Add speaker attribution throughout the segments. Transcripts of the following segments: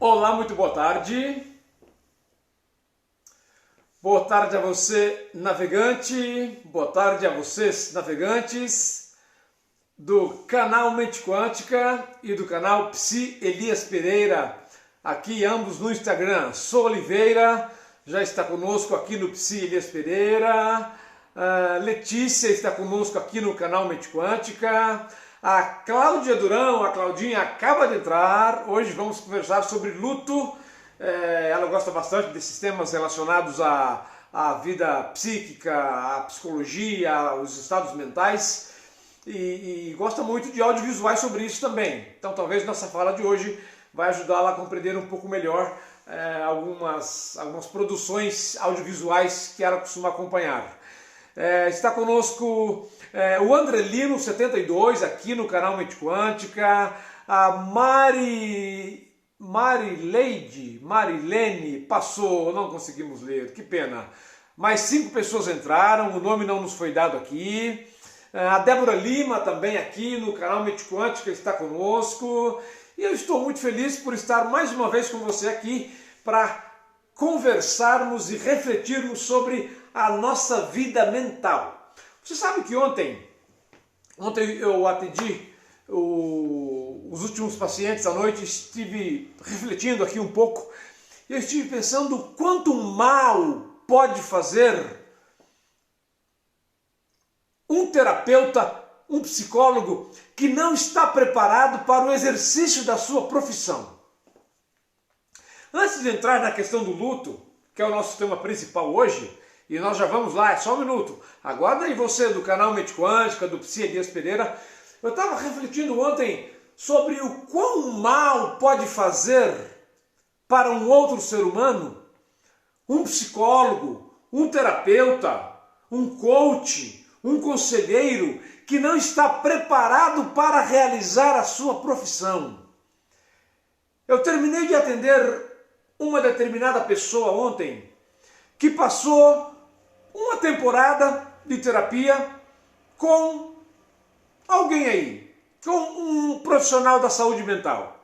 Speaker 1: Olá, muito boa tarde. Boa tarde a você, navegante. Boa tarde a vocês, navegantes do canal Mente Quântica e do canal Psi Elias Pereira. Aqui ambos no Instagram. Sou Oliveira, já está conosco aqui no Psi Elias Pereira. Letícia está conosco aqui no canal Mente Quântica. A Cláudia Durão, a Claudinha, acaba de entrar. Hoje vamos conversar sobre luto. Ela gosta bastante desses temas relacionados à vida psíquica, à psicologia, aos estados mentais e gosta muito de audiovisuais sobre isso também. Então talvez nossa fala de hoje vai ajudá-la a compreender um pouco melhor algumas produções audiovisuais que ela costuma acompanhar. Está conosco o Andrelino 72 aqui no canal Mente Quântica, a Marilene passou, não conseguimos ler, que pena. Mais 5 pessoas entraram, o nome não nos foi dado aqui. A Débora Lima também aqui no canal Mente Quântica está conosco. E eu estou muito feliz por estar mais uma vez com você aqui para conversarmos e refletirmos sobre a nossa vida mental. Você sabe que ontem eu atendi os últimos pacientes à noite, estive refletindo aqui um pouco e eu estive pensando o quanto mal pode fazer um terapeuta, um psicólogo que não está preparado para o exercício da sua profissão. Antes de entrar na questão do luto, que é o nosso tema principal hoje, e nós já vamos lá, é só um minuto. Aguarda aí você do canal Mente Quântica, do Psi Elias Pereira. Eu estava refletindo ontem sobre o quão mal pode fazer para um outro ser humano um psicólogo, um terapeuta, um coach, um conselheiro que não está preparado para realizar a sua profissão. Eu terminei de atender uma determinada pessoa ontem que passou uma temporada de terapia com alguém aí, com um profissional da saúde mental.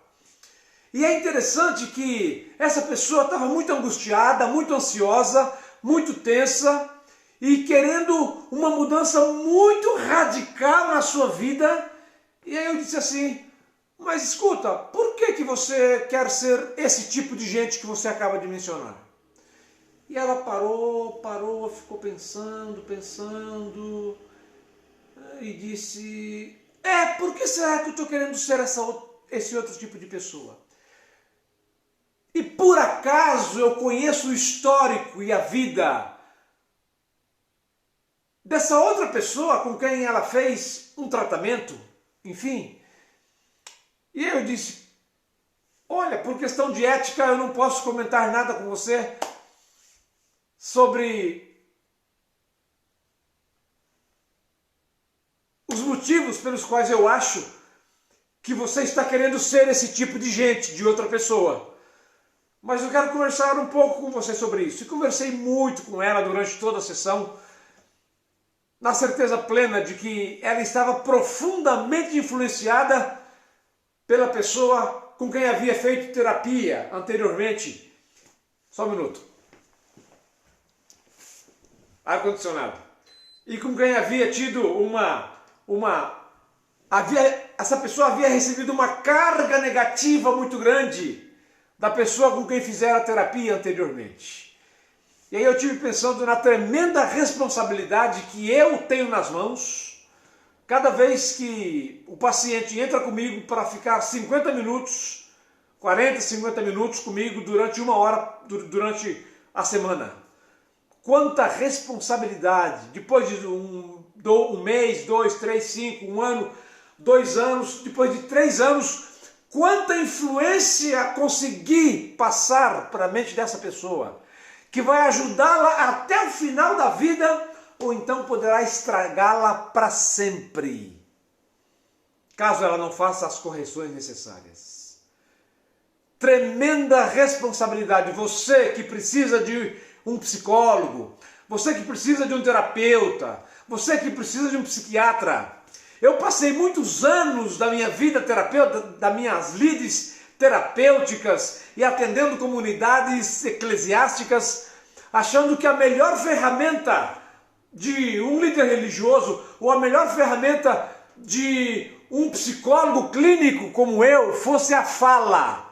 Speaker 1: E é interessante que essa pessoa estava muito angustiada, muito ansiosa, muito tensa e querendo uma mudança muito radical na sua vida. E aí eu disse assim, mas escuta, por que você quer ser esse tipo de gente que você acaba de mencionar? E ela parou, ficou pensando, e disse, por que será que eu estou querendo ser esse outro tipo de pessoa? E por acaso eu conheço o histórico e a vida dessa outra pessoa com quem ela fez um tratamento, enfim. E eu disse, olha, por questão de ética eu não posso comentar nada com você sobre os motivos pelos quais eu acho que você está querendo ser esse tipo de gente, de outra pessoa. Mas eu quero conversar um pouco com você sobre isso. E conversei muito com ela durante toda a sessão, na certeza plena de que ela estava profundamente influenciada pela pessoa com quem havia feito terapia anteriormente. Só um minuto. Ar-condicionado. E com quem havia tido essa pessoa havia recebido uma carga negativa muito grande da pessoa com quem fizera a terapia anteriormente. E aí eu estive pensando na tremenda responsabilidade que eu tenho nas mãos cada vez que o paciente entra comigo para ficar 50 minutos, 40, 50 minutos comigo durante 1 hora, durante a semana. Quanta responsabilidade, depois de um mês, 2, 3, 5, 1 ano, 2 anos, depois de 3 anos, quanta influência conseguir passar para a mente dessa pessoa, que vai ajudá-la até o final da vida, ou então poderá estragá-la para sempre, caso ela não faça as correções necessárias. Tremenda responsabilidade, você que precisa de um psicólogo, você que precisa de um terapeuta, você que precisa de um psiquiatra. Eu passei muitos anos da minha vida terapeuta, das minhas lides, terapêuticas e atendendo comunidades eclesiásticas, achando que a melhor ferramenta de um líder religioso ou a melhor ferramenta de um psicólogo clínico como eu fosse a fala.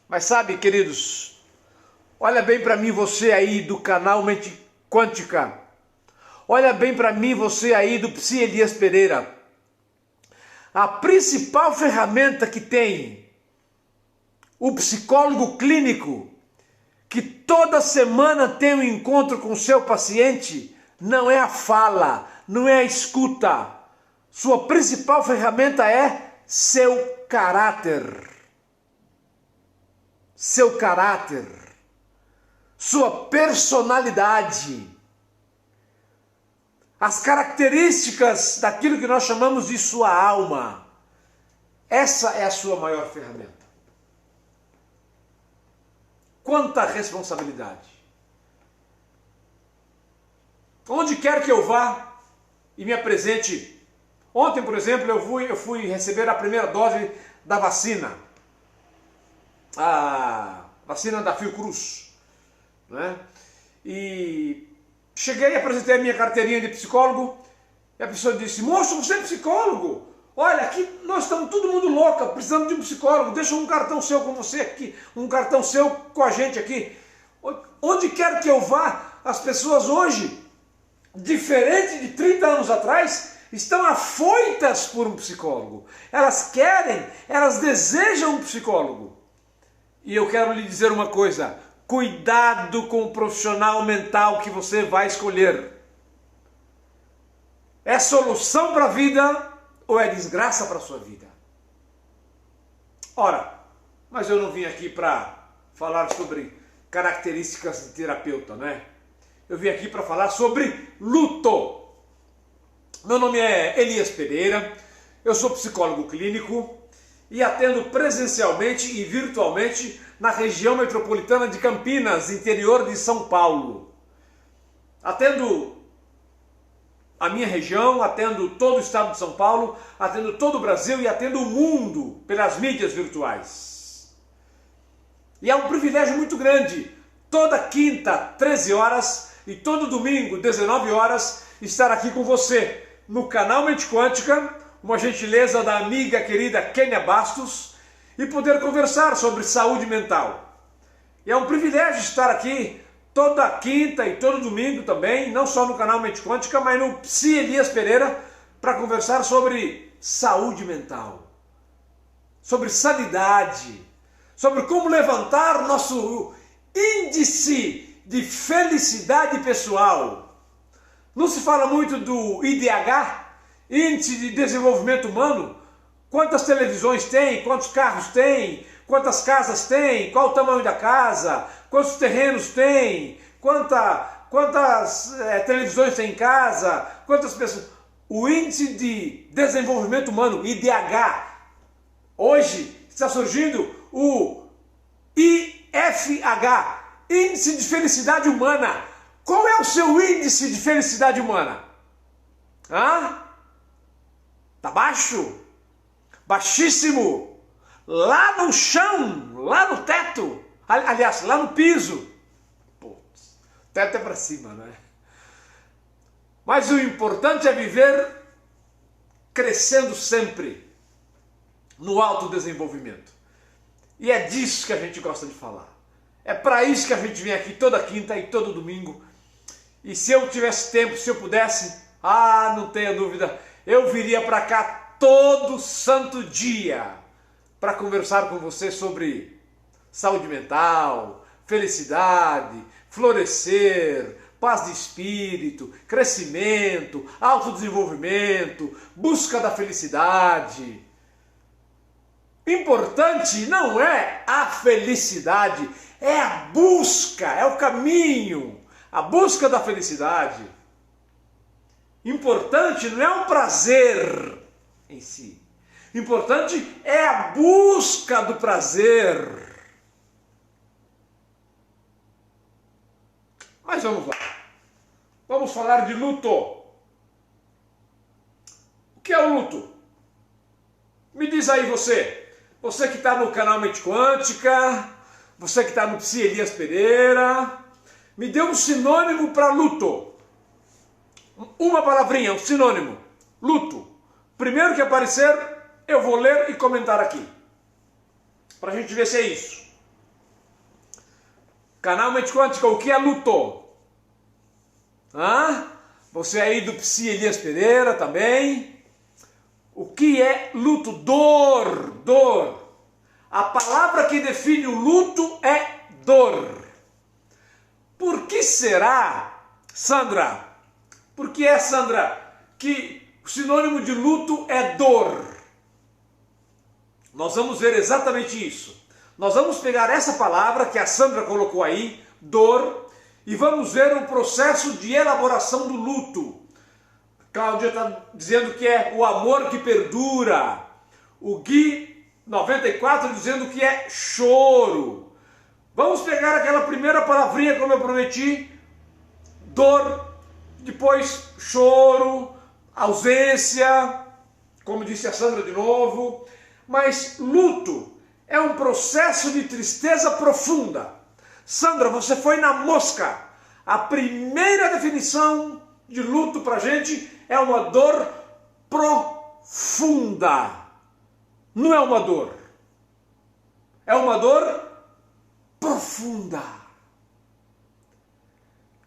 Speaker 1: Mas sabe, queridos, olha bem para mim você aí do canal Mente Quântica. Olha bem para mim você aí do Psi Elias Pereira. A principal ferramenta que tem o psicólogo clínico, que toda semana tem um encontro com o seu paciente, não é a fala, não é a escuta. Sua principal ferramenta é seu caráter. Seu caráter, sua personalidade, as características daquilo que nós chamamos de sua alma. Essa é a sua maior ferramenta. Quanta responsabilidade. Onde quer que eu vá e me apresente. Ontem, por exemplo, eu fui receber a primeira dose da vacina. A vacina da Fiocruz, né? E cheguei, apresentei a minha carteirinha de psicólogo e a pessoa disse: moço, você é psicólogo? Olha, aqui nós estamos todo mundo louca, precisando de um psicólogo, deixa um cartão seu com você aqui, um cartão seu com a gente aqui. Onde quer que eu vá, as pessoas hoje, diferente de 30 anos atrás, estão afoitas por um psicólogo. Elas querem, elas desejam um psicólogo. E eu quero lhe dizer uma coisa: cuidado com o profissional mental que você vai escolher. É solução para a vida ou é desgraça para a sua vida? Ora, mas eu não vim aqui para falar sobre características de terapeuta, né? Eu vim aqui para falar sobre luto. Meu nome é Elias Pereira, eu sou psicólogo clínico e atendo presencialmente e virtualmente na região metropolitana de Campinas, interior de São Paulo. Atendo a minha região, atendo todo o estado de São Paulo, atendo todo o Brasil e atendo o mundo pelas mídias virtuais. E é um privilégio muito grande, toda quinta, 13 horas, e todo domingo, 19 horas, estar aqui com você no canal Mente Quântica, uma gentileza da amiga querida Kênia Bastos, e poder conversar sobre saúde mental. E é um privilégio estar aqui toda quinta e todo domingo também, não só no canal Mente Quântica, mas no Psi Elias Pereira, para conversar sobre saúde mental, sobre sanidade, sobre como levantar nosso índice de felicidade pessoal. Não se fala muito do IDH, Índice de Desenvolvimento Humano? Quantas televisões tem? Quantos carros tem? Quantas casas tem? Qual o tamanho da casa? Quantos terrenos tem? Quantas televisões tem em casa? Quantas pessoas? O Índice de Desenvolvimento Humano, IDH. Hoje está surgindo o IFH, Índice de Felicidade Humana. Qual é o seu índice de felicidade humana? Tá baixo? Baixíssimo? Lá no chão? Lá no teto? Aliás, lá no piso? Putz, teto é para cima, né? Mas o importante é viver crescendo sempre no autodesenvolvimento. E é disso que a gente gosta de falar. É para isso que a gente vem aqui toda quinta e todo domingo. E se eu tivesse tempo, se eu pudesse, não tenha dúvida, eu viria para cá todo santo dia para conversar com você sobre saúde mental, felicidade, florescer, paz de espírito, crescimento, autodesenvolvimento, busca da felicidade. Importante não é a felicidade, é a busca, é o caminho, a busca da felicidade. Importante não é o prazer em si. Importante é a busca do prazer. Mas vamos lá. Vamos falar de luto. O que é o luto? Me diz aí você. você que está no canal Mente Quântica, você que está no Psi Elias Pereira, me dê um sinônimo para luto. Uma palavrinha, um sinônimo. Luto. Primeiro que aparecer, eu vou ler e comentar aqui. Para a gente ver se é isso. Canal Mente Quântica, o que é luto? Você aí do Psi Elias Pereira também. O que é luto? Dor. Dor. A palavra que define o luto é dor. Por que será, Sandra? Por que é, Sandra, que o sinônimo de luto é dor? Nós vamos ver exatamente isso. Nós vamos pegar essa palavra que a Sandra colocou aí, dor, e vamos ver o processo de elaboração do luto. Cláudia está dizendo que é o amor que perdura. O Gui 94 dizendo que é choro. Vamos pegar aquela primeira palavrinha, como eu prometi, dor, depois choro, ausência, como disse a Sandra de novo. Mas luto é um processo de tristeza profunda. Sandra, você foi na mosca. A primeira definição de luto para a gente é uma dor profunda. Não é uma dor. É uma dor profunda.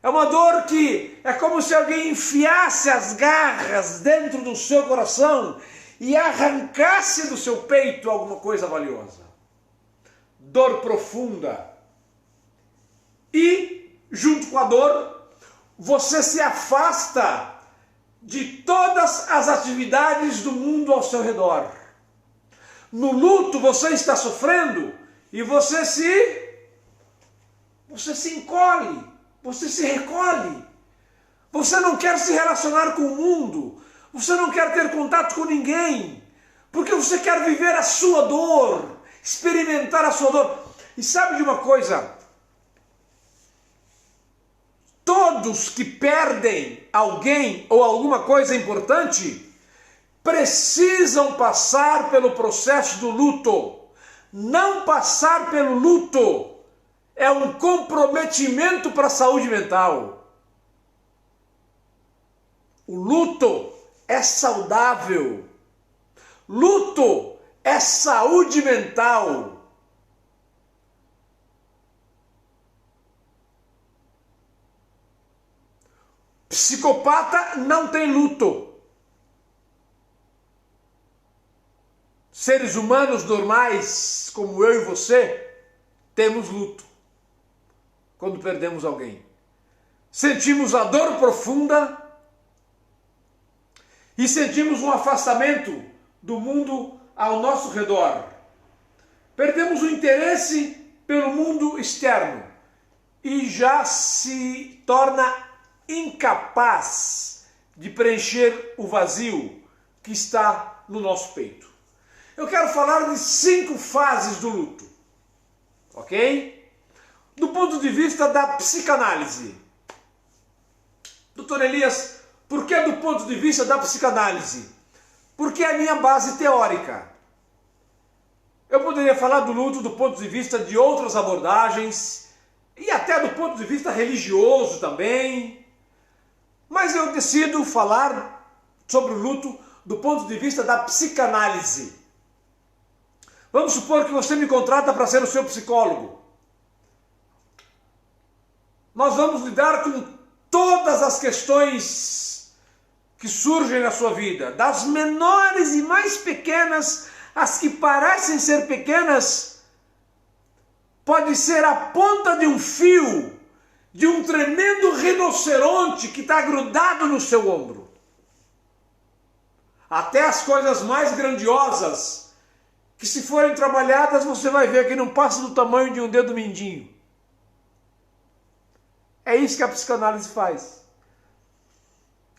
Speaker 1: É uma dor que é como se alguém enfiasse as garras dentro do seu coração e arrancasse do seu peito alguma coisa valiosa. Dor profunda. E, junto com a dor, você se afasta de todas as atividades do mundo ao seu redor. No luto você está sofrendo e você se encolhe, você se recolhe. Você não quer se relacionar com o mundo. Você não quer ter contato com ninguém, porque você quer viver a sua dor, experimentar a sua dor. E sabe de uma coisa? Todos que perdem alguém ou alguma coisa importante precisam passar pelo processo do luto. Não passar pelo luto é um comprometimento para a saúde mental. O luto é saudável. Luto é saúde mental. Psicopata não tem luto. Seres humanos normais, como eu e você, temos luto quando perdemos alguém. Sentimos a dor profunda e sentimos um afastamento do mundo ao nosso redor. Perdemos o interesse pelo mundo externo e já se torna incapaz de preencher o vazio que está no nosso peito. Eu quero falar de 5 fases do luto, ok? Do ponto de vista da psicanálise. Doutor Elias, por que do ponto de vista da psicanálise? Porque é a minha base teórica. Eu poderia falar do luto do ponto de vista de outras abordagens e até do ponto de vista religioso também. Mas eu decido falar sobre o luto do ponto de vista da psicanálise. Vamos supor que você me contrata para ser o seu psicólogo. Nós vamos lidar com todas as questões que surgem na sua vida, das menores e mais pequenas, as que parecem ser pequenas, pode ser a ponta de um fio de um tremendo rinoceronte que está grudado no seu ombro. Até as coisas mais grandiosas, que se forem trabalhadas você vai ver que não passa do tamanho de um dedo mindinho. É isso que a psicanálise faz.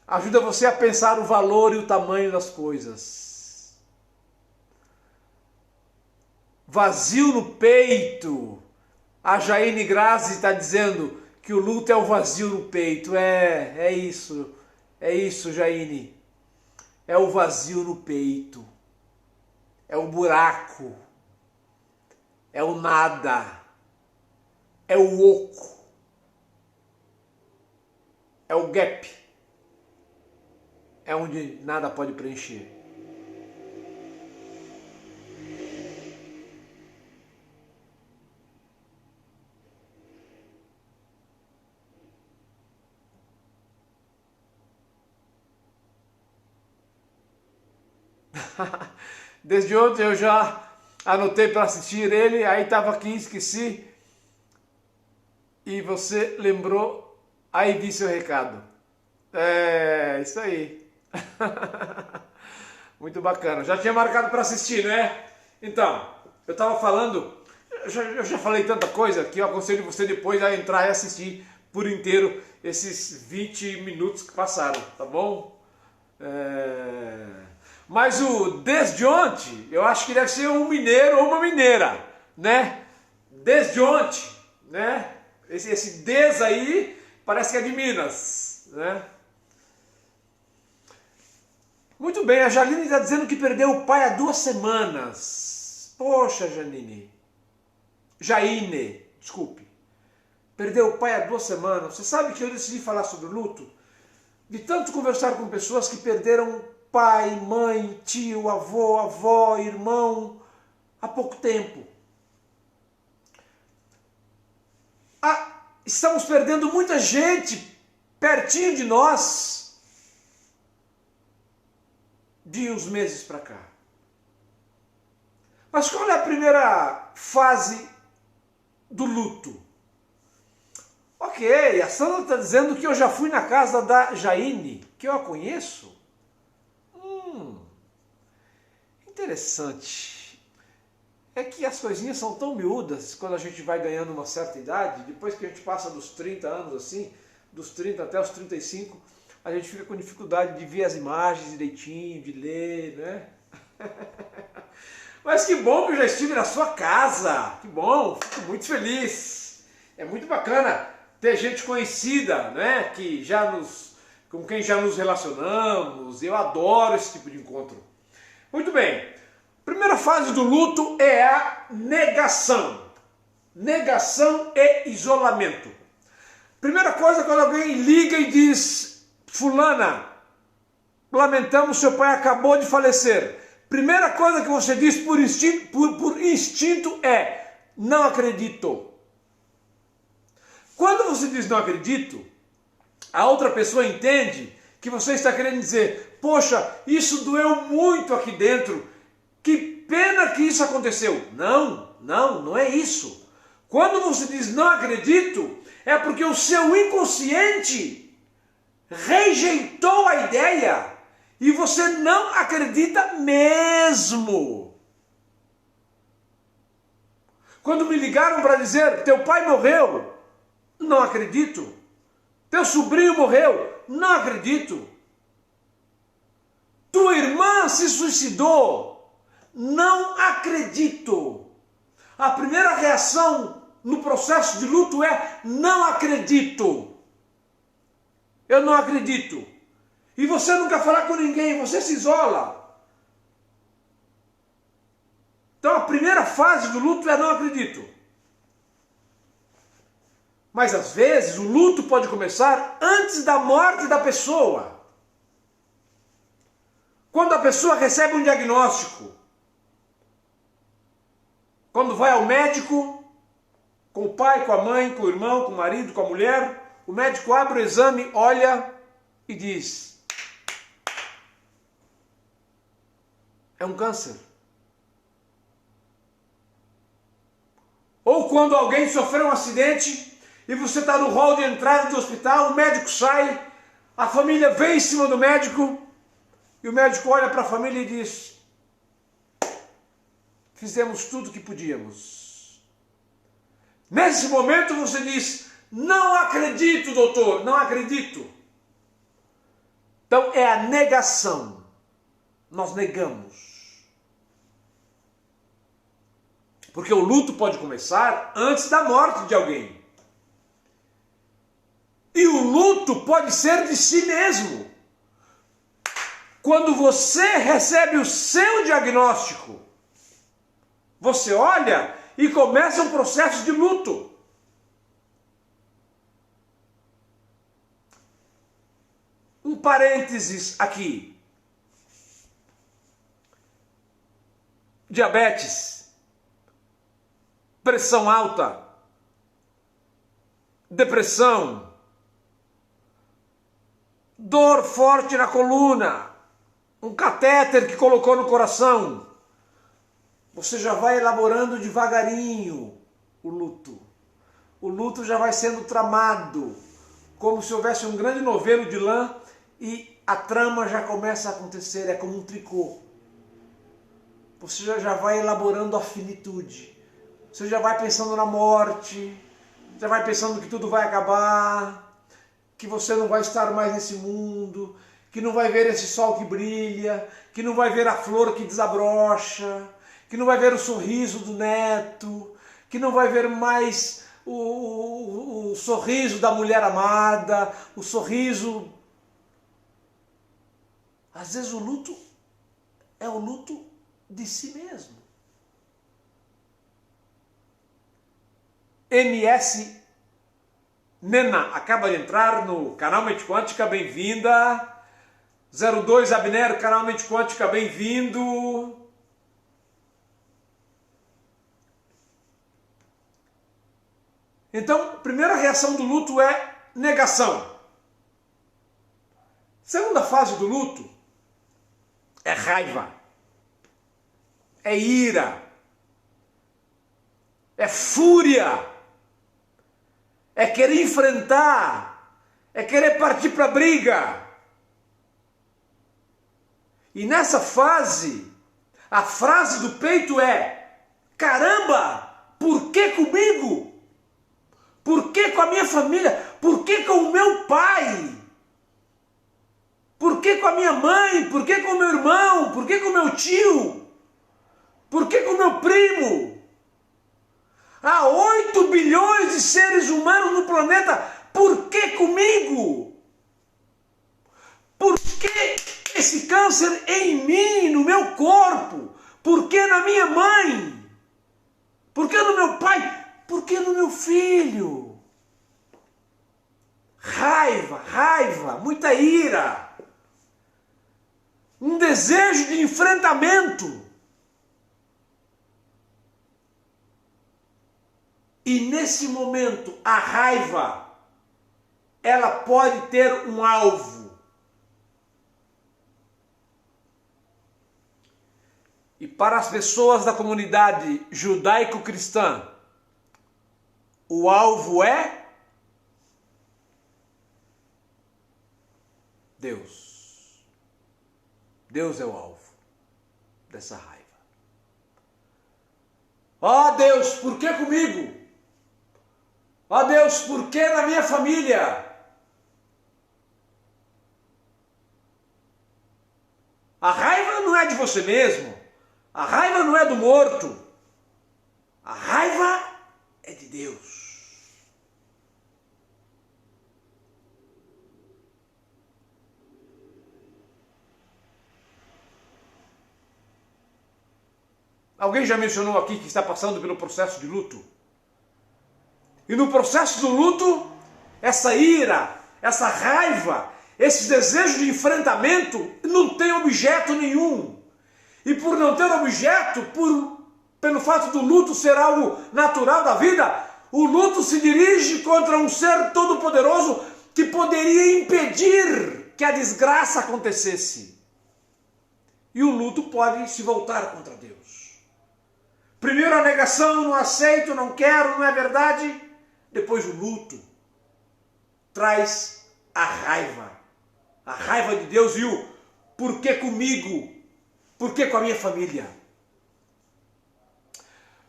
Speaker 1: Ajuda você a pensar o valor e o tamanho das coisas. Vazio no peito. A Jaine Grazi está dizendo que o luto é o vazio no peito. É isso. É isso, Jaine. É o vazio no peito. É o buraco. é o nada, é o oco, é o gap, é onde nada pode preencher. Desde ontem eu já anotei para assistir ele, aí estava aqui, esqueci. E você lembrou, aí vi seu recado. É, isso aí. Muito bacana. Já tinha marcado para assistir, né? Então, eu estava falando, eu já falei tanta coisa que eu aconselho você depois a entrar e assistir por inteiro esses 20 minutos que passaram, tá bom? Mas o desde ontem, eu acho que deve ser um mineiro ou uma mineira, né? Desde ontem, né? Esse des aí parece que é de Minas, né? Muito bem, a Janine está dizendo que perdeu o pai há 2 semanas. Poxa, Janine. Jaine, desculpe. Perdeu o pai há 2 semanas. Você sabe que eu decidi falar sobre o luto? De tanto conversar com pessoas que perderam pai, mãe, tio, avô, avó, irmão, há pouco tempo. Estamos perdendo muita gente pertinho de nós de uns meses para cá. Mas qual é a primeira fase do luto? Ok, a Sandra está dizendo que eu já fui na casa da Jaine, que eu a conheço. Interessante. É que as coisinhas são tão miúdas quando a gente vai ganhando uma certa idade, depois que a gente passa dos 30 anos assim, dos 30 até os 35, a gente fica com dificuldade de ver as imagens direitinho, de ler, né? Mas que bom que eu já estive na sua casa, que bom, fico muito feliz. É muito bacana ter gente conhecida, né? Com quem já nos relacionamos, eu adoro esse tipo de encontro. Muito bem, primeira fase do luto é a negação. Negação e isolamento. Primeira coisa, quando alguém liga e diz: fulana, lamentamos, seu pai acabou de falecer. Primeira coisa que você diz por instinto é: não acredito. Quando você diz não acredito, a outra pessoa entende que você está querendo dizer: poxa, isso doeu muito aqui dentro, que pena que isso aconteceu. Não é isso. Quando você diz não acredito, é porque o seu inconsciente rejeitou a ideia e você não acredita mesmo. Quando me ligaram para dizer: teu pai morreu, não acredito. Teu sobrinho morreu, não acredito. Tua irmã se suicidou, não acredito. A primeira reação no processo de luto é: não acredito. Eu não acredito. E você nunca fala com ninguém, você se isola. Então a primeira fase do luto é: não acredito. Mas às vezes o luto pode começar antes da morte da pessoa. Quando a pessoa recebe um diagnóstico, quando vai ao médico, com o pai, com a mãe, com o irmão, com o marido, com a mulher, o médico abre o exame, olha e diz: é um câncer. Ou quando alguém sofreu um acidente e você está no hall de entrada do hospital, o médico sai, a família vem em cima do médico, e o médico olha para a família e diz: fizemos tudo o que podíamos. Nesse momento você diz: não acredito, doutor, não acredito. Então é a negação. Nós negamos. Porque o luto pode começar antes da morte de alguém. E o luto pode ser de si mesmo. Quando você recebe o seu diagnóstico, você olha e começa um processo de luto. Um parênteses aqui. Diabetes, pressão alta, depressão, dor forte na coluna, um catéter que colocou no coração. Você já vai elaborando devagarinho o luto. O luto já vai sendo tramado, como se houvesse um grande novelo de lã e a trama já começa a acontecer, é como um tricô. Você já vai elaborando a finitude. Você já vai pensando na morte, já vai pensando que tudo vai acabar, que você não vai estar mais nesse mundo, que não vai ver esse sol que brilha, que não vai ver a flor que desabrocha, que não vai ver o sorriso do neto, que não vai ver mais o sorriso da mulher amada, o sorriso... Às vezes o luto é o luto de si mesmo. MS Nena acaba de entrar no canal Mente Quântica, bem-vinda. 02 Abner, canal Mente Quântica, bem-vindo. Então, primeira reação do luto é negação. Segunda fase do luto é raiva, é ira, é fúria, é querer enfrentar, é querer partir para a briga. E nessa fase, a frase do peito é: caramba, por que comigo? Por que com a minha família? Por que com o meu pai? Por que com a minha mãe? Por que com o meu irmão? Por que com o meu tio? Por que com o meu primo? Há 8 bilhões de seres humanos no planeta. Por que comigo? Por que esse câncer em mim, no meu corpo? Por que na minha mãe? Por que no meu pai? Por que no meu filho? Raiva, raiva, muita ira. Um desejo de enfrentamento. E nesse momento, a raiva, ela pode ter um alvo. E para as pessoas da comunidade judaico-cristã, o alvo é Deus. Deus é o alvo dessa raiva. Ó Deus, por que comigo? Ó Deus, por que na minha família? A raiva não é de você mesmo. A raiva não é do morto. A raiva é de Deus. Alguém já mencionou aqui que está passando pelo processo de luto? E no processo do luto, essa ira, essa raiva, esse desejo de enfrentamento não tem objeto nenhum. E por não ter objeto, pelo fato do luto ser algo natural da vida, o luto se dirige contra um ser todo-poderoso que poderia impedir que a desgraça acontecesse. E o luto pode se voltar contra Deus. Primeiro a negação, não aceito, não quero, não é verdade. Depois o luto traz a raiva de Deus e o por que comigo, por que com a minha família.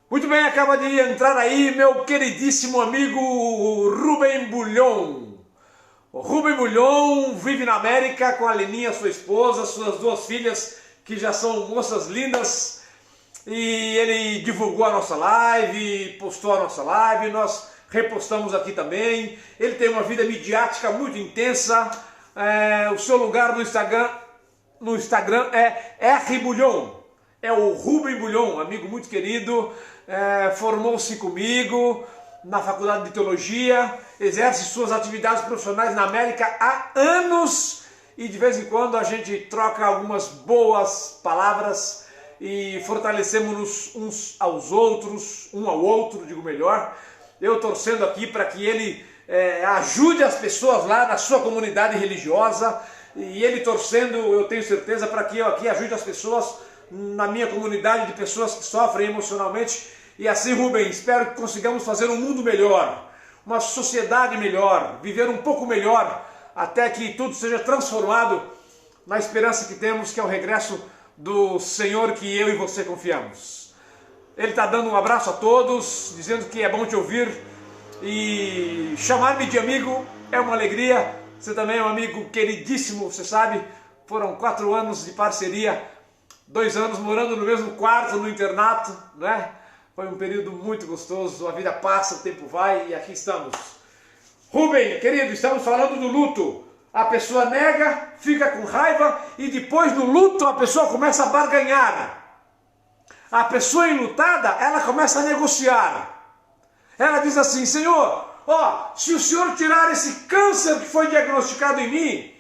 Speaker 1: Muito bem, acaba de entrar aí meu queridíssimo amigo Rubem Bulhon. O Rubem Bulhon vive na América com a Leninha, sua esposa, suas 2 filhas que já são moças lindas. E ele divulgou a nossa live, postou a nossa live, nós repostamos aqui também. Ele tem uma vida midiática muito intensa. O seu lugar no Instagram é R Bulhon. É o Rubem Bulhon, amigo muito querido. formou-se comigo na faculdade de teologia, exerce suas atividades profissionais na América há anos e de vez em quando a gente troca algumas boas palavras e fortalecemos-nos uns aos outros, um ao outro, digo melhor. Eu torcendo aqui para que ele ajude as pessoas lá na sua comunidade religiosa e ele torcendo, eu tenho certeza, para que eu aqui ajude as pessoas na minha comunidade de pessoas que sofrem emocionalmente. E assim, Rubem, espero que consigamos fazer um mundo melhor, uma sociedade melhor, viver um pouco melhor, até que tudo seja transformado na esperança que temos, que é o regresso do Senhor que eu e você confiamos. Ele está dando um abraço a todos, dizendo que é bom te ouvir, e chamar-me de amigo é uma alegria. Você também é um amigo queridíssimo, você sabe, foram 4 anos de parceria, 2 anos morando no mesmo quarto, no internato, né? Foi um período muito gostoso, a vida passa, o tempo vai e aqui estamos. Rubem, querido, estamos falando do luto. A pessoa nega, fica com raiva e depois no luto a pessoa começa a barganhar. A pessoa enlutada, ela começa a negociar. Ela diz assim: Senhor, se o Senhor tirar esse câncer que foi diagnosticado em mim,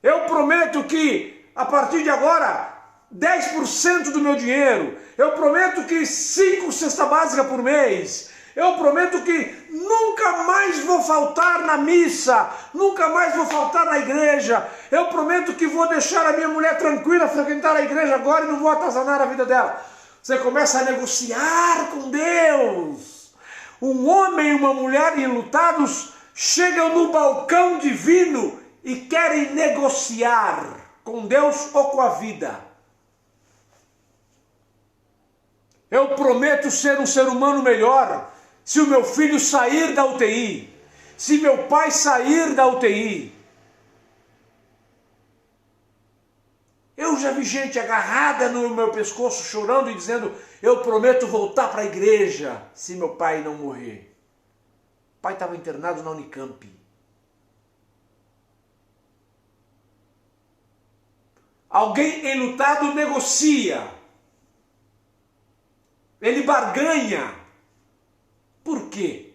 Speaker 1: eu prometo que a partir de agora 10% do meu dinheiro, eu prometo que 5 cestas básicas por mês, eu prometo que nunca mais vou faltar na missa, nunca mais vou faltar na igreja, eu prometo que vou deixar a minha mulher tranquila, frequentar a igreja agora e não vou atazanar a vida dela. Você começa a negociar com Deus. Um homem e uma mulher enlutados chegam no balcão divino e querem negociar com Deus ou com a vida. Eu prometo ser um ser humano melhor se o meu filho sair da UTI, se meu pai sair da UTI. Eu já vi gente agarrada no meu pescoço chorando e dizendo: eu prometo voltar para a igreja se meu pai não morrer. O pai estava internado na Unicamp. Alguém enlutado negocia. Ele barganha. Por quê?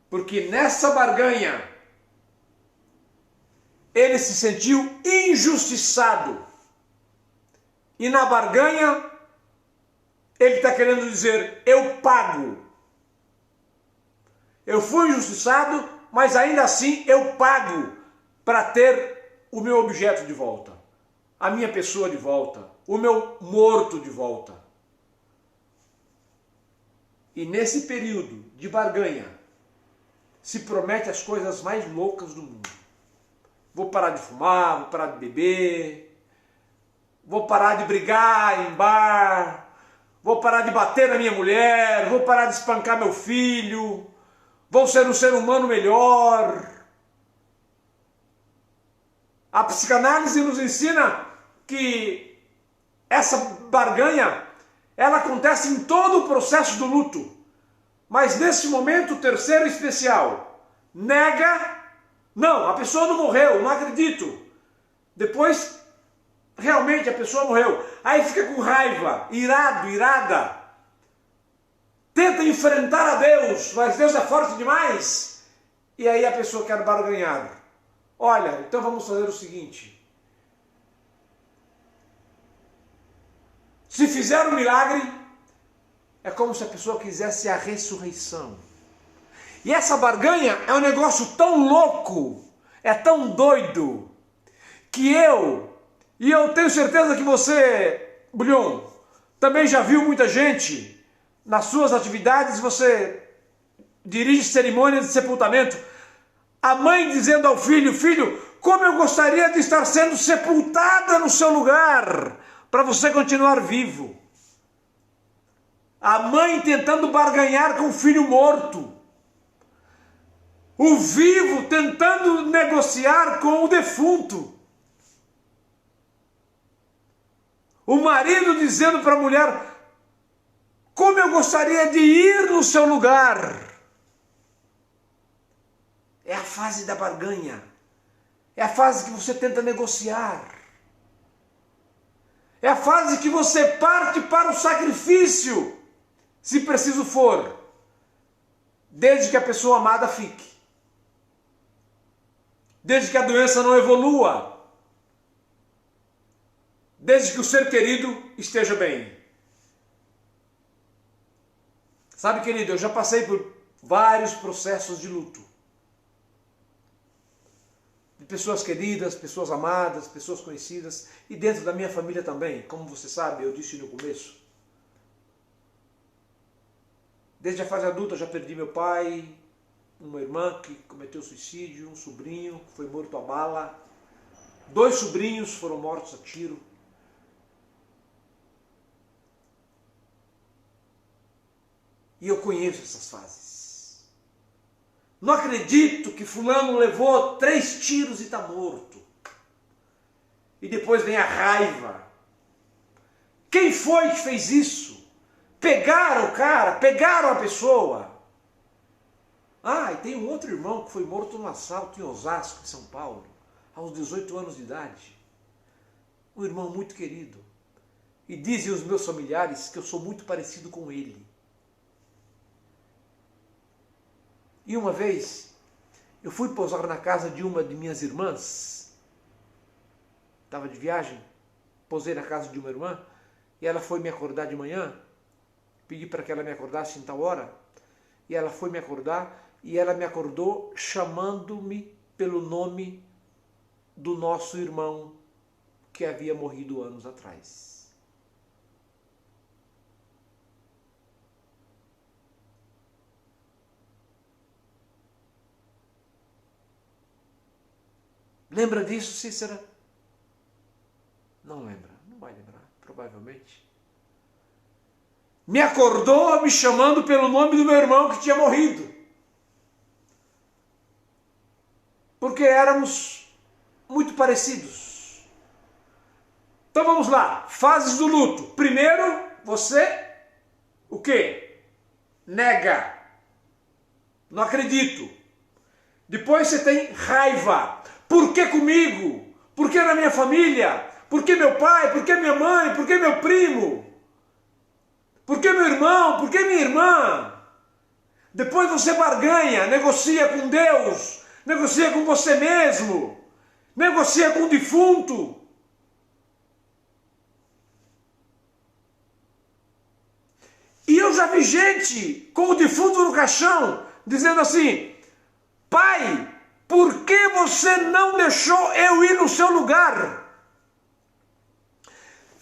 Speaker 1: Porque nessa barganha ele se sentiu injustiçado. E na barganha ele está querendo dizer: eu pago. Eu fui injustiçado, mas ainda assim eu pago para ter o meu objeto de volta, a minha pessoa de volta, o meu morto de volta. E nesse período de barganha se promete as coisas mais loucas do mundo. Vou parar de fumar, vou parar de beber, vou parar de brigar em bar, vou parar de bater na minha mulher, vou parar de espancar meu filho, vou ser um ser humano melhor. A psicanálise nos ensina que essa barganha, ela acontece em todo o processo do luto. Mas nesse momento, o terceiro especial, nega, não, a pessoa não morreu, não acredito. Depois, realmente a pessoa morreu. Aí fica com raiva, irado, irada. Tenta enfrentar a Deus, mas Deus é forte demais. E aí a pessoa quer barganhar. Olha, então vamos fazer o seguinte. Se fizer um milagre, é como se a pessoa quisesse a ressurreição. E essa barganha é um negócio tão louco, é tão doido, que eu tenho certeza que você, Bulhão, também já viu muita gente, nas suas atividades você dirige cerimônias de sepultamento, a mãe dizendo ao filho: filho, como eu gostaria de estar sendo sepultada no seu lugar, para você continuar vivo. A mãe tentando barganhar com o filho morto. O vivo tentando negociar com o defunto. O marido dizendo para a mulher: como eu gostaria de ir no seu lugar. É a fase da barganha. É a fase que você tenta negociar. É a fase que você parte para o sacrifício, se preciso for, desde que a pessoa amada fique, desde que a doença não evolua, desde que o ser querido esteja bem. Sabe, querido, eu já passei por vários processos de luto. De pessoas queridas, pessoas amadas, pessoas conhecidas, e dentro da minha família também, como você sabe, eu disse no começo. Desde a fase adulta já perdi meu pai, uma irmã que cometeu suicídio, um sobrinho que foi morto a bala, 2 sobrinhos foram mortos a tiro. E eu conheço essas fases. Não acredito que fulano levou 3 tiros e está morto. E depois vem a raiva. Quem foi que fez isso? Pegaram o cara, pegaram a pessoa. Ah, e tem um outro irmão que foi morto num assalto em Osasco, em São Paulo, aos 18 anos de idade. Um irmão muito querido. E dizem os meus familiares que eu sou muito parecido com ele. E uma vez, eu fui pousar na casa de uma de minhas irmãs. Estava de viagem, pousei na casa de uma irmã, e ela foi me acordar de manhã. Pedi para que ela me acordasse em tal hora, e ela foi me acordar, e ela me acordou chamando-me pelo nome do nosso irmão que havia morrido anos atrás. Lembra disso, Cícera? Não lembra, não vai lembrar, provavelmente. Me acordou me chamando pelo nome do meu irmão que tinha morrido. Porque éramos muito parecidos. Então vamos lá, fases do luto. Primeiro, você, o quê? Nega. Não acredito. Depois você tem raiva. Por que comigo? Por que na minha família? Por que meu pai? Por que minha mãe? Por que meu primo? Por que meu irmão? Por que minha irmã? Depois você barganha, negocia com Deus, negocia com você mesmo, negocia com o defunto. E eu já vi gente com o defunto no caixão dizendo assim: pai, por que você não deixou eu ir no seu lugar?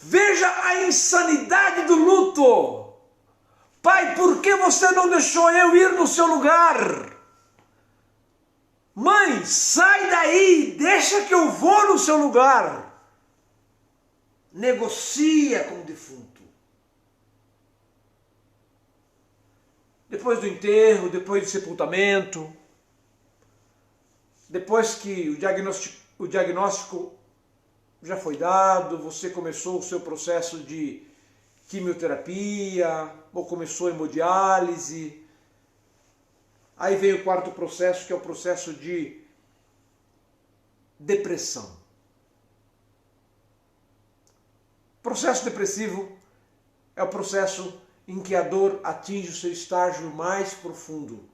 Speaker 1: Veja a insanidade do luto. Pai, por que você não deixou eu ir no seu lugar? Mãe, sai daí, deixa que eu vou no seu lugar. Negocia com o defunto. Depois do enterro, depois do sepultamento, depois que o diagnóstico já foi dado, você começou o seu processo de quimioterapia, ou começou a hemodiálise. Aí vem o 4º processo, que é o processo de depressão. O processo depressivo é o processo em que a dor atinge o seu estágio mais profundo.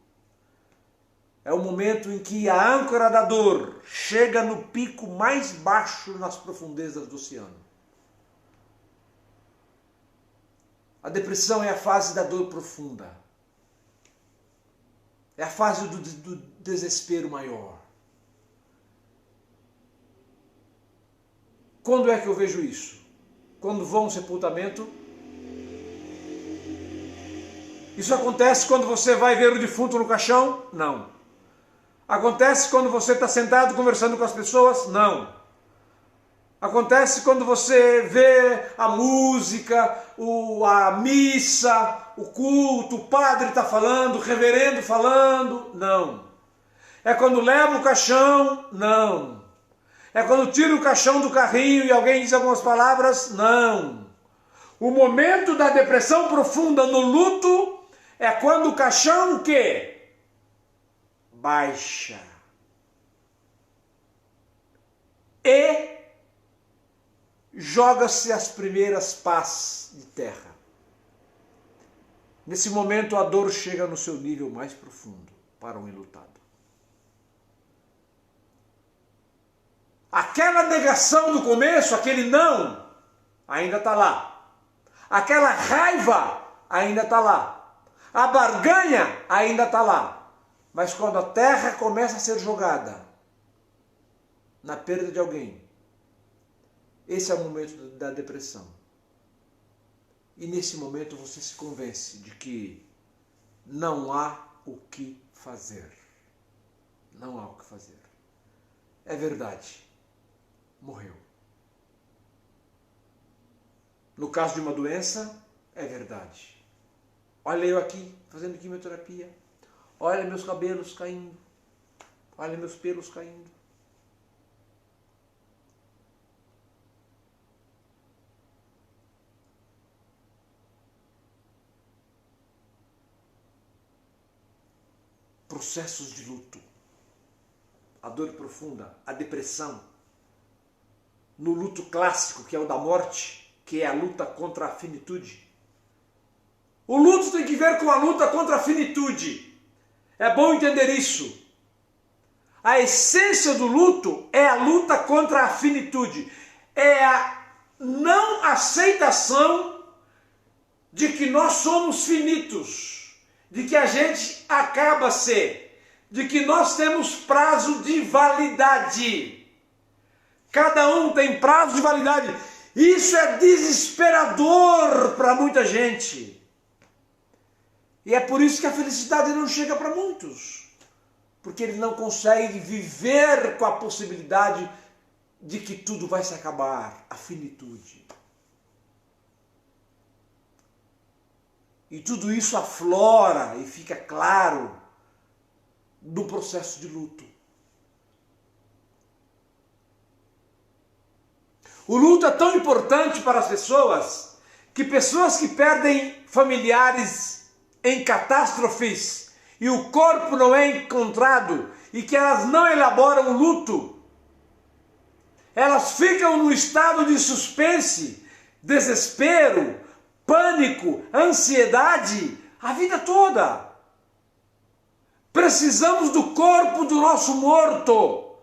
Speaker 1: É o momento em que a âncora da dor chega no pico mais baixo nas profundezas do oceano. A depressão é a fase da dor profunda. É a fase do desespero maior. Quando é que eu vejo isso? Quando vou a um sepultamento. Isso acontece quando você vai ver o defunto no caixão? Não. Acontece quando você está sentado conversando com as pessoas? Não. Acontece quando você vê a música, a missa, o culto, o padre está falando, o reverendo falando? Não. É quando leva o caixão? Não. É quando tira o caixão do carrinho e alguém diz algumas palavras? Não. O momento da depressão profunda no luto é quando o caixão o quê? Baixa. E joga-se as primeiras pás de terra. Nesse momento, a dor chega no seu nível mais profundo para um enlutado. Aquela negação do começo, aquele não, ainda está lá. Aquela raiva ainda está lá. A barganha ainda está lá. Mas quando a terra começa a ser jogada na perda de alguém, esse é o momento da depressão. E nesse momento você se convence de que não há o que fazer. Não há o que fazer. É verdade. Morreu. No caso de uma doença, é verdade. Olha eu aqui, fazendo quimioterapia. Olha meus cabelos caindo. Olha meus pelos caindo. Processos de luto. A dor profunda, a depressão. No luto clássico, que é o da morte, que é a luta contra a finitude. O luto tem que ver com a luta contra a finitude. É bom entender isso. A essência do luto é a luta contra a finitude. É a não aceitação de que nós somos finitos, de que a gente acaba-se, de que nós temos prazo de validade. Cada um tem prazo de validade. Isso é desesperador para muita gente. E é por isso que a felicidade não chega para muitos. Porque ele não consegue viver com a possibilidade de que tudo vai se acabar. A finitude. E tudo isso aflora e fica claro no processo de luto. O luto é tão importante para as pessoas que perdem familiares em catástrofes e o corpo não é encontrado e que elas não elaboram o luto, elas ficam no estado de suspense, desespero, pânico, ansiedade a vida toda. Precisamos do corpo do nosso morto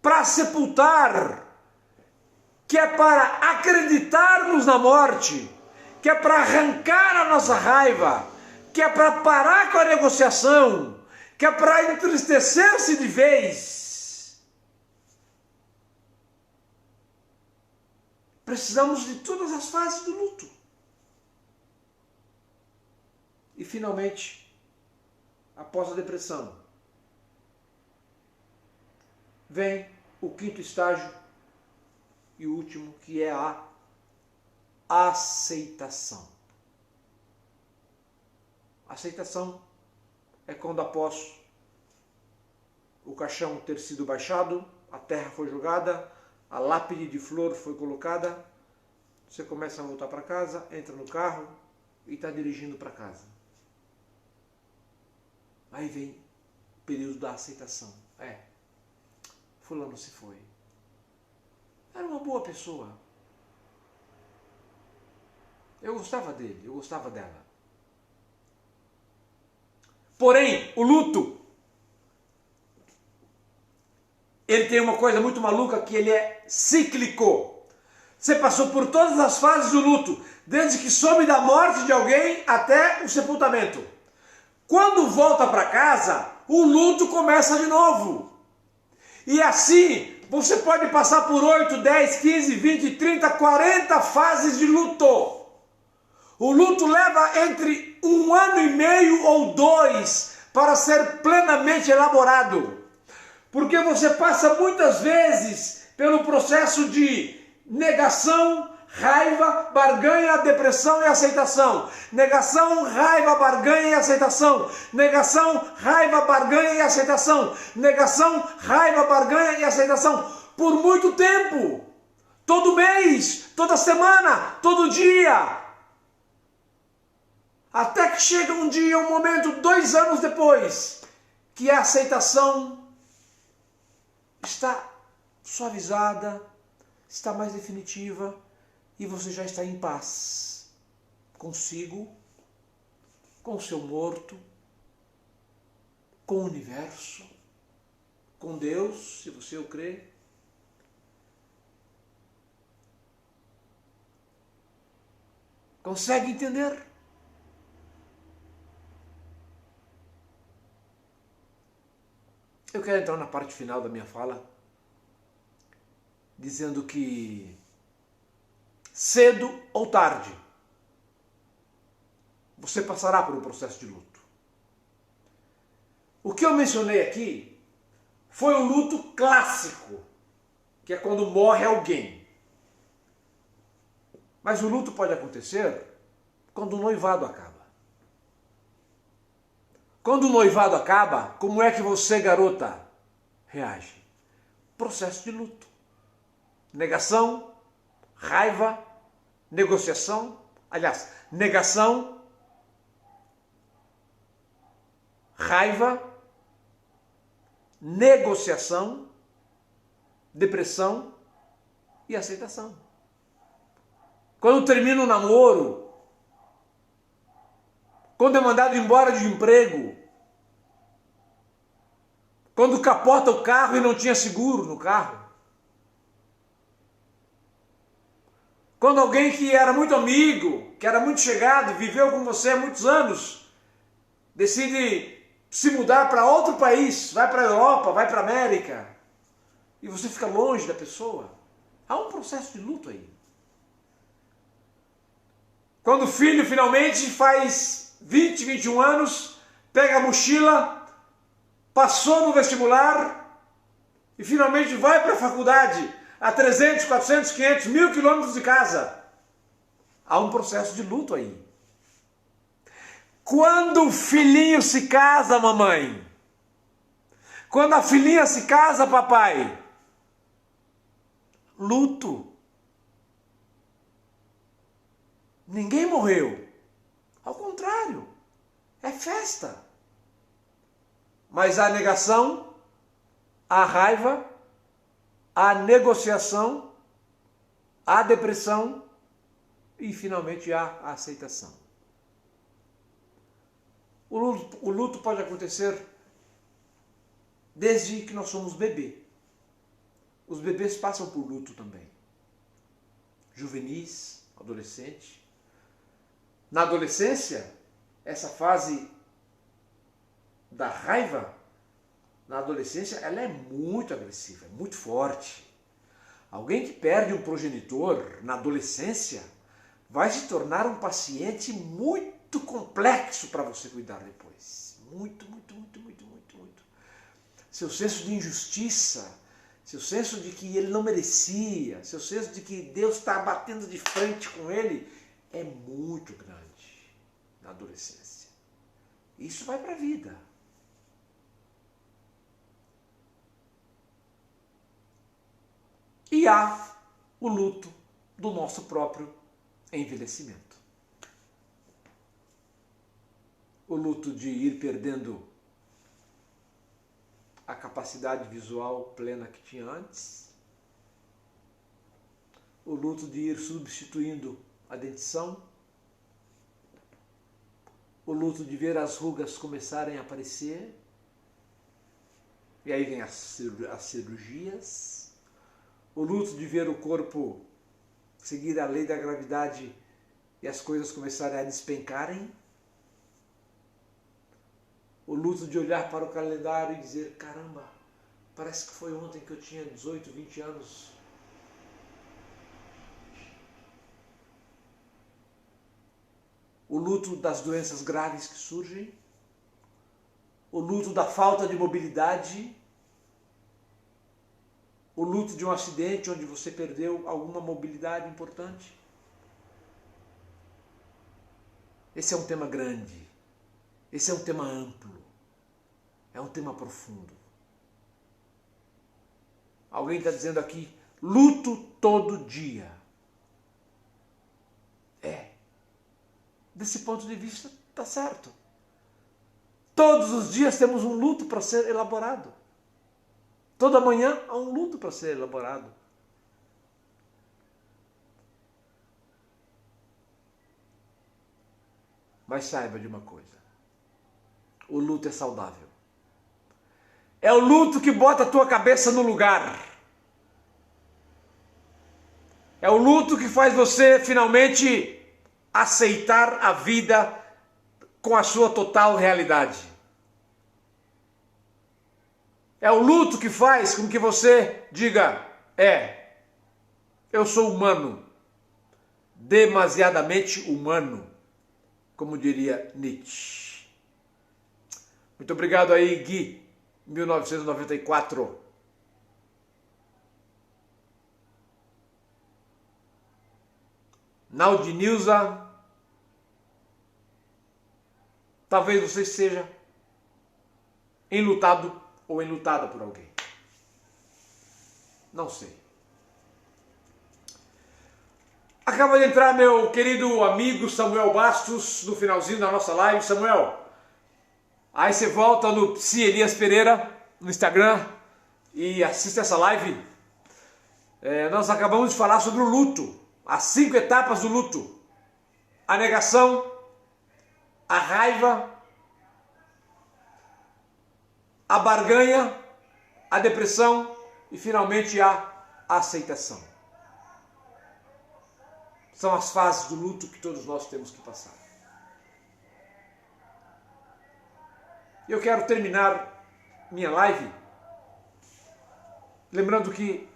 Speaker 1: para sepultar, que é para acreditarmos na morte, que é para arrancar a nossa raiva, que é para parar com a negociação, que é para entristecer-se de vez. Precisamos de todas as fases do luto. E finalmente, após a depressão, vem o quinto estágio e o último, que é a aceitação. Aceitação é quando após o caixão ter sido baixado, a terra foi jogada, a lápide de flor foi colocada, você começa a voltar para casa, entra no carro e está dirigindo para casa. Aí vem o período da aceitação. Fulano se foi. Era uma boa pessoa. Eu gostava dele, eu gostava dela. Porém, o luto, ele tem uma coisa muito maluca, que ele é cíclico. Você passou por todas as fases do luto, desde que soube da morte de alguém até o sepultamento. Quando volta para casa, o luto começa de novo. E assim, você pode passar por 8, 10, 15, 20, 30, 40 fases de luto. O luto leva entre 1 ano e meio ou 2 para ser plenamente elaborado. Porque você passa muitas vezes pelo processo de negação, raiva, barganha, depressão e aceitação. Negação, raiva, barganha e aceitação. Negação, raiva, barganha e aceitação. Negação, raiva, barganha e aceitação. Por muito tempo. Todo mês, toda semana, todo dia. Até que chega um dia, um momento, 2 anos depois, que a aceitação está suavizada, está mais definitiva e você já está em paz consigo, com o seu morto, com o universo, com Deus, se você o crê. Consegue entender? Eu quero entrar na parte final da minha fala, dizendo que cedo ou tarde você passará por um processo de luto. O que eu mencionei aqui foi o luto clássico, que é quando morre alguém. Mas o luto pode acontecer quando o noivado acaba. Quando o noivado acaba, como é que você, garota, reage? Processo de luto. Negação, raiva, negociação. Aliás, negação, raiva, negociação, depressão e aceitação. Quando termina o namoro, quando é mandado embora de emprego, quando capota o carro e não tinha seguro no carro, quando alguém que era muito amigo, que era muito chegado, viveu com você há muitos anos, decide se mudar para outro país, vai para a Europa, vai para a América, e você fica longe da pessoa, há um processo de luto aí. Quando o filho finalmente faz 20, 21 anos, pega a mochila, passou no vestibular e finalmente vai para a faculdade a 300, 400, 500, 1000 quilômetros de casa. Há um processo de luto aí. Quando o filhinho se casa, mamãe, quando a filhinha se casa, papai, luto. Ninguém morreu. Ao contrário, é festa. Mas há negação, há raiva, há negociação, há depressão e finalmente há a aceitação. O luto pode acontecer desde que nós somos bebê. Os bebês passam por luto também. Juvenis, adolescente. Na adolescência, essa fase da raiva, na adolescência, ela é muito agressiva, é muito forte. Alguém que perde um progenitor na adolescência vai se tornar um paciente muito complexo para você cuidar depois. Muito, muito, muito, muito, muito, muito. Seu senso de injustiça, seu senso de que ele não merecia, seu senso de que Deus está batendo de frente com ele, é muito grande na adolescência. Isso vai para a vida. E há o luto do nosso próprio envelhecimento. O luto de ir perdendo a capacidade visual plena que tinha antes. O luto de ir substituindo a dentição. O luto de ver as rugas começarem a aparecer. E aí vem as cirurgias. O luto de ver o corpo seguir a lei da gravidade e as coisas começarem a despencarem. O luto de olhar para o calendário e dizer, caramba, parece que foi ontem que eu tinha 18, 20 anos. O luto das doenças graves que surgem. O luto da falta de mobilidade. O luto de um acidente onde você perdeu alguma mobilidade importante. Esse é um tema grande. Esse é um tema amplo. É um tema profundo. Alguém está dizendo aqui, luto todo dia. Desse ponto de vista, está certo. Todos os dias temos um luto para ser elaborado. Toda manhã há um luto para ser elaborado. Mas saiba de uma coisa. O luto é saudável. É o luto que bota a tua cabeça no lugar. É o luto que faz você finalmente aceitar a vida com a sua total realidade. É o luto que faz com que você diga, eu sou humano, demasiadamente humano, como diria Nietzsche. Muito obrigado aí, Gui, 1994. Naudinilza, talvez você seja enlutado ou enlutada por alguém. Não sei. Acaba de entrar meu querido amigo Samuel Bastos no finalzinho da nossa live. Samuel, aí você volta no Psi Elias Pereira no Instagram e assiste essa live. Nós acabamos de falar sobre o luto, as 5 etapas do luto: a negação, a raiva, a barganha, a depressão e finalmente a aceitação. São as fases do luto que todos nós temos que passar. Eu quero terminar minha live lembrando que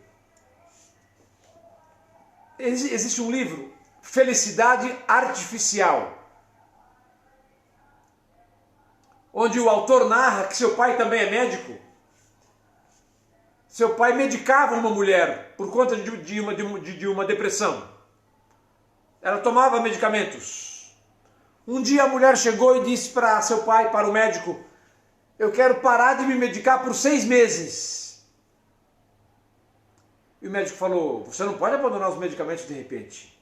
Speaker 1: existe um livro, Felicidade Artificial, onde o autor narra que seu pai também é médico. Seu pai medicava uma mulher por conta de uma depressão. Ela tomava medicamentos. Um dia a mulher chegou e disse para seu pai, para o médico, eu quero parar de me medicar por 6 meses. E o médico falou, você não pode abandonar os medicamentos de repente.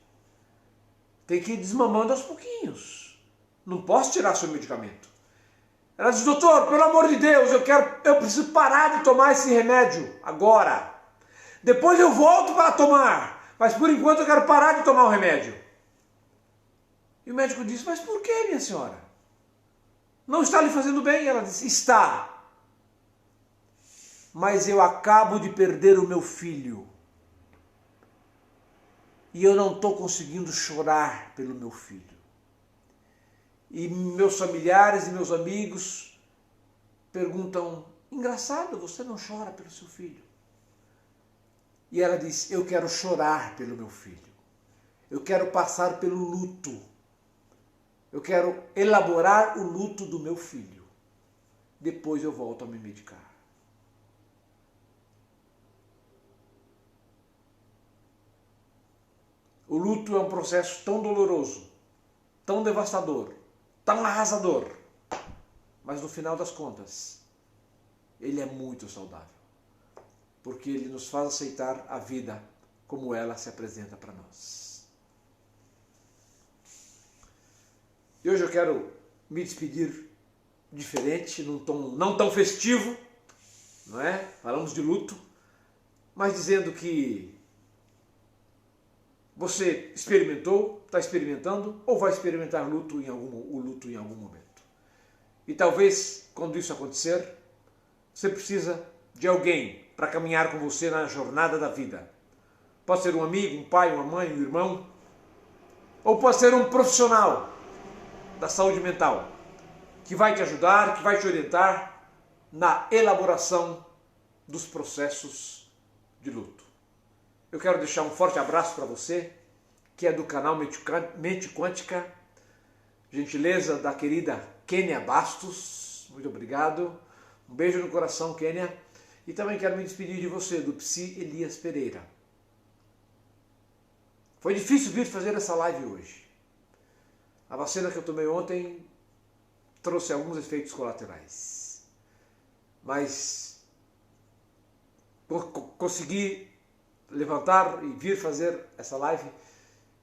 Speaker 1: Tem que ir desmamando aos pouquinhos. Não posso tirar seu medicamento. Ela disse, doutor, pelo amor de Deus, eu preciso parar de tomar esse remédio agora. Depois eu volto para tomar, mas por enquanto eu quero parar de tomar o remédio. E o médico disse, mas por que, minha senhora? Não está lhe fazendo bem? Ela disse, está. Mas eu acabo de perder o meu filho. E eu não estou conseguindo chorar pelo meu filho. E meus familiares e meus amigos perguntam, engraçado, você não chora pelo seu filho? E ela diz, eu quero chorar pelo meu filho. Eu quero passar pelo luto. Eu quero elaborar o luto do meu filho. Depois eu volto a me medicar. O luto é um processo tão doloroso, tão devastador, tão arrasador, mas no final das contas, ele é muito saudável, porque ele nos faz aceitar a vida como ela se apresenta para nós. E hoje eu quero me despedir diferente, num tom não tão festivo, não é? Falamos de luto, mas dizendo que você experimentou, está experimentando ou vai experimentar o luto em algum momento. E talvez, quando isso acontecer, você precisa de alguém para caminhar com você na jornada da vida. Pode ser um amigo, um pai, uma mãe, um irmão, ou pode ser um profissional da saúde mental, que vai te ajudar, que vai te orientar na elaboração dos processos de luto. Eu quero deixar um forte abraço para você, que é do canal Mente Quântica, gentileza da querida Kênia Bastos, muito obrigado, um beijo no coração, Kênia, e também quero me despedir de você, do Psi Elias Pereira. Foi difícil vir fazer essa live hoje. A vacina que eu tomei ontem trouxe alguns efeitos colaterais, mas consegui levantar e vir fazer essa live,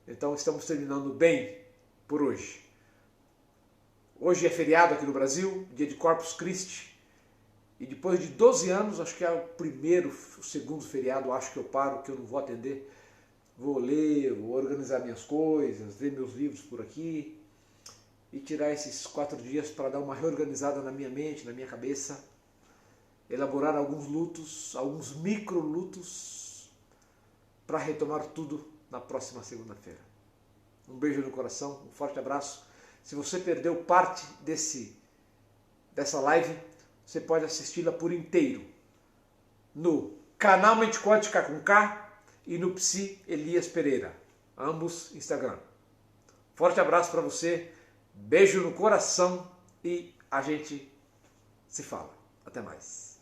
Speaker 1: então estamos terminando bem por hoje. Hoje é feriado aqui no Brasil, dia de Corpus Christi, e depois de 12 anos, acho que é o segundo feriado, acho que eu paro, que eu não vou atender. Vou ler, vou organizar minhas coisas, ver meus livros por aqui e tirar esses 4 dias para dar uma reorganizada na minha mente, na minha cabeça, elaborar alguns lutos, alguns micro lutos, para retomar tudo na próxima segunda-feira. Um beijo no coração, um forte abraço. Se você perdeu parte dessa live, você pode assisti-la por inteiro no canal Mente Quântica com K e no Psi Elias Pereira, ambos Instagram. Forte abraço para você, beijo no coração e a gente se fala. Até mais.